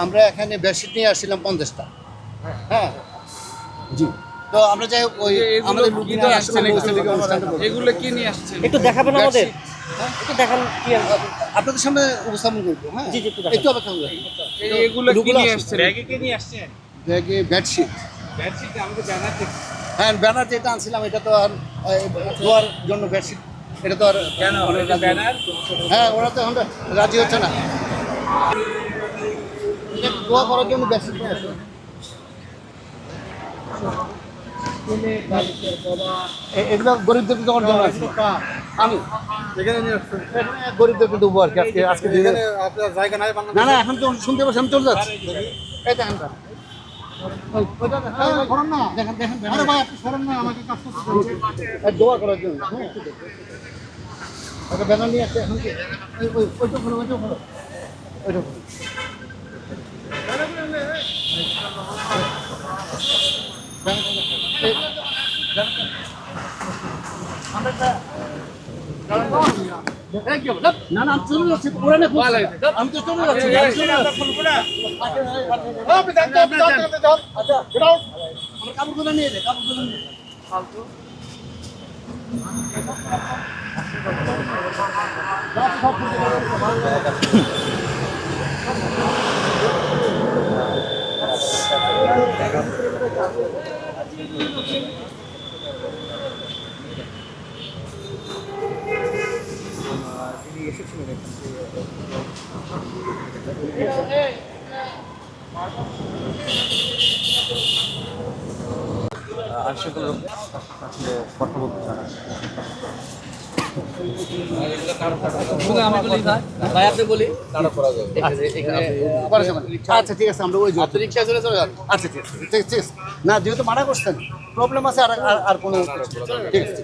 আমরা এখানে বেডশিট নিয়ে আসছিলাম 50টা। হ্যাঁ জি। তো আমরা যাই হোক ওই আমাদের এগুলো কি নিয়ে আসছেন? একটু দেখাবেন আমাদের, একটু দেখান কি আর আপনাদের সামনে উপস্থাপন করবো। হ্যাঁ জি, জি, একটু দেখান। একটু অপেক্ষা করবেন। এগুলো কি নিয়ে আসছেন? ব্যাগে কি নিয়ে আসছেন? ব্যাগে বেডশিট। ব্যাডশিট আমাকে জানাতে হ্যাঁ ব্যানার যেটা আনছিলাম এটা তো আর ধোয়ার জন্য বেডশিট এটা তো আর কেন এটা ব্যানার? হ্যাঁ ওরা তো এখন রাজি হচ্ছে না। এটা দোয়া করার জন্য বেডশিট নিয়ে আসছে। এগুলো গরিবদেরকে দেওয়ার জন্য আছে। আমি এখানে নিয়ে আসছেন? এখানে গরিবদেরকে দেবো আর কি আজকে দিনে। এখানে আপনার জায়গা নাই বাংলা? না না এখন তো শুনতে পাচ্ছি আমি চলে যাচ্ছি। এই দেখেন দেখেন দেখেন আরে ভাই আপনি সরেন না, আমাকে কাজ করতে দিন। দোয়া করার জন্য। হ্যাঁ ওটা ব্যানার নিয়ে আসছে এখন কি ওইটা খোলো ওইটা খোলো ওইটা খোলো। না না আমি চলে যাচ্ছি পুরানে আমি তো চলে যাচ্ছি। আচ্ছা আমার কাপড়গুলো নিয়ে নে কাপড়গুলো নিয়ে ফালতু আশিকুল আসলে কথা বলতে চান। ভাই আপনি বলি আচ্ছা ঠিক আছে আমরা ওই রিক্সা চলে চলে যান। আচ্ছা ঠিক আছে ঠিক আছে না যেহেতু মানা করছেন প্রবলেম আছে আর আর কোনো ঠিক আছে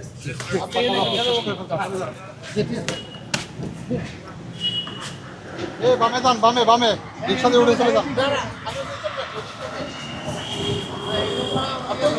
বামে যান, বামে বামে রিক্সা দিয়ে উঠে চলে যান। আপনার